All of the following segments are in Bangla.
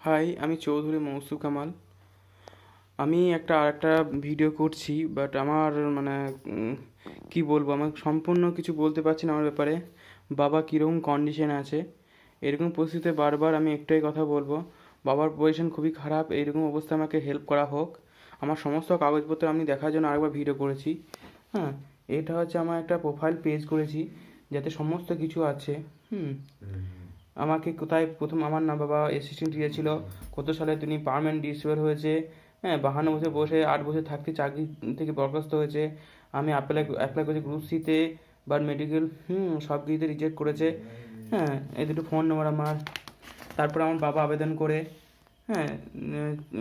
হাই, আমি চৌধুরী মৌসুফ কামাল। আমি আরেকটা ভিডিও করছি, বাট আমার মানে কি বলবো, আমার সম্পূর্ণ কিছু বলতে পারছি না আমার ব্যাপারে। বাবা কীরকম কন্ডিশনে আছে, এরকম পরিস্থিতিতে বারবার আমি একটাই কথা বলবো, বাবার পজিশন খুবই খারাপ। এইরকম অবস্থায় আমাকে হেল্প করা হোক। আমার সমস্ত কাগজপত্র আমি দেখার জন্য আরেকবার ভিডিও করেছি। হ্যাঁ, এটা হচ্ছে আমার একটা প্রোফাইল পেজ করেছি, যাতে সমস্ত কিছু আছে। হুম আমাকে কোথায় প্রথম আমার না বাবা অ্যাসিস্ট্যান্ট দিয়েছিল, কত সালে তিনি পার্মানেন্ট ডিসেবল হয়েছে। হ্যাঁ, 52 বছর বসে 8 বছর থাকতে চাকরি থেকে বরখাস্ত হয়েছে। আমি অ্যাপ্লাই করেছি গ্রুপ সিতে, বাট মেডিকেল সব কিছুতে রিজেক্ট করেছে। হ্যাঁ, এই দুটো ফোন নম্বর আমার। তারপরে আমার বাবা আবেদন করে, হ্যাঁ,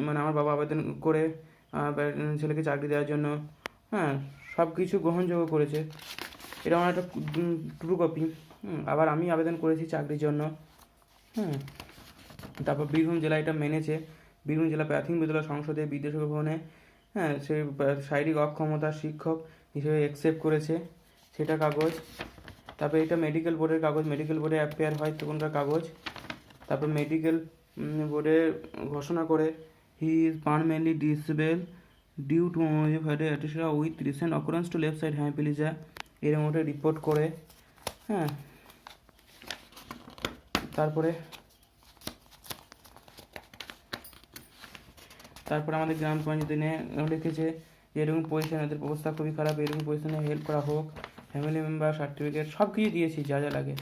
মানে আমার বাবা আবেদন করে ছেলেকে চাকরি দেওয়ার জন্য, হ্যাঁ, সব কিছু গ্রহণযোগ্য করেছে। এটা আমার একটা ট্রু কপি। আবার আমি আবেদন করেছি চাকরির জন্য। হুম তারপর বীরভূম জেলা এটা মেনেছে। বীরভূম জেলা প্রাথমিক বিদ্যালয় সংসদে বিদ্যাসাগর ভবনে, হ্যাঁ, সে শারীরিক অক্ষমতা শিক্ষক হিসেবে অ্যাকসেপ্ট করেছে, সেটা কাগজ। তারপর এটা মেডিকেল বোর্ডের কাগজ, মেডিকেল বোর্ডে অ্যাপেয়ার হয় তখনকার কাগজ। তারপর মেডিকেল বোর্ডে ঘোষণা করে he is permanently disable due to with recent occurrence to left side hemiplegia, এর মধ্যে রিপোর্ট করে। হ্যাঁ, তারপরে আমাদের গ্রাম পঞ্চায়েতে লিখেছে যে এরকম পজিশন, এদের অবস্থা খুবই খারাপ, এরকম পজিশনে হেল্প করা হোক। ফ্যামিলি মেম্বার সার্টিফিকেট সব কিছু দিয়েছি, যা যা লাগে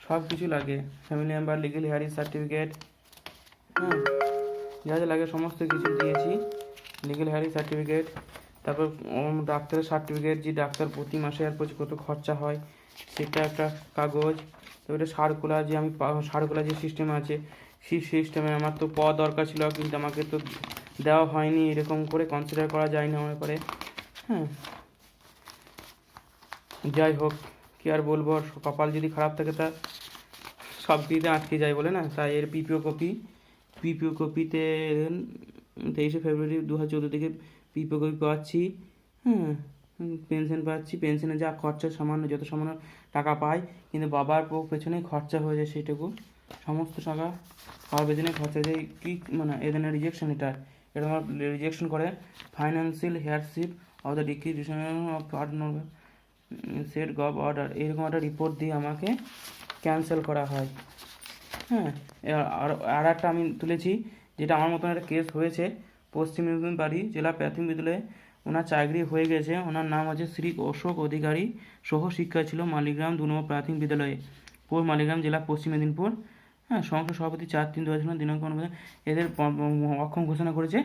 সব কিছু লাগে। Family member legal hearing certificate, হ্যাঁ, যা যা লাগে সমস্ত কিছু দিয়েছি। লিগেল হেয়ারিং সার্টিফিকেট, তারপর ডাক্তারের সার্টিফিকেট, যে ডাক্তার প্রতি মাসে আর প্রতি কত খরচা হয় সেটা একটা কাগজ। তো এটা সার্কুলার, যে আমি সার্কুলার যে সিস্টেম আছে সেই সিস্টেমে আমার তো পাওয়া দরকার ছিল, কিন্তু আমাকে তো দেওয়া হয়নি। এরকম করে কনসিডার করা যায় না আমার ব্যাপারে। হ্যাঁ, যাই হোক, কি আর বলবো, কপাল যদি খারাপ থাকে তা সব কিছুতে আটকে যায় বলে না। তাই এর পিপিও কপিতে 23শে ফেব্রুয়ারি 2014 থেকে পিপিও কপি পাচ্ছি। হ্যাঁ, পেনশন পাচ্ছি। পেনশনে যা খরচা সামান্য, যত সামান্য টাকা পাই, কিন্তু বাবার পেছনেই খরচা হয়ে যায় সেইটুকু। সমস্ত টাকা বাবার পেছনে খরচা হয়ে যায়। কী মানে এদের রিজেকশন, এটা আমার রিজেকশন করে financial hardship of the decryption of state gov order, এরকম একটা রিপোর্ট দিয়ে আমাকে ক্যান্সেল করা হয়। হ্যাঁ, আর একটা আমি তুলেছি, যেটা আমার মতন একটা কেস হয়েছে পশ্চিম মেদিনীপুর বাড়ি জেলা প্রাথমিক বিদ্যালয়ে। ওনার চাকরি হয়ে গেছে, ওনার নাম হচ্ছে শ্রী অশোক অধিকারী, সহ শিক্ষা ছিল মালিগ্রাম 2 নম্বর প্রাথমিক বিদ্যালয়ে, মালিগ্রাম জেলা পশ্চিম মেদিনীপুর। হ্যাঁ, সংসদ সভাপতি 4/3/2000 দিনাঙ্ক অনুমোদন, এদের অক্ষম ঘোষণা করেছে।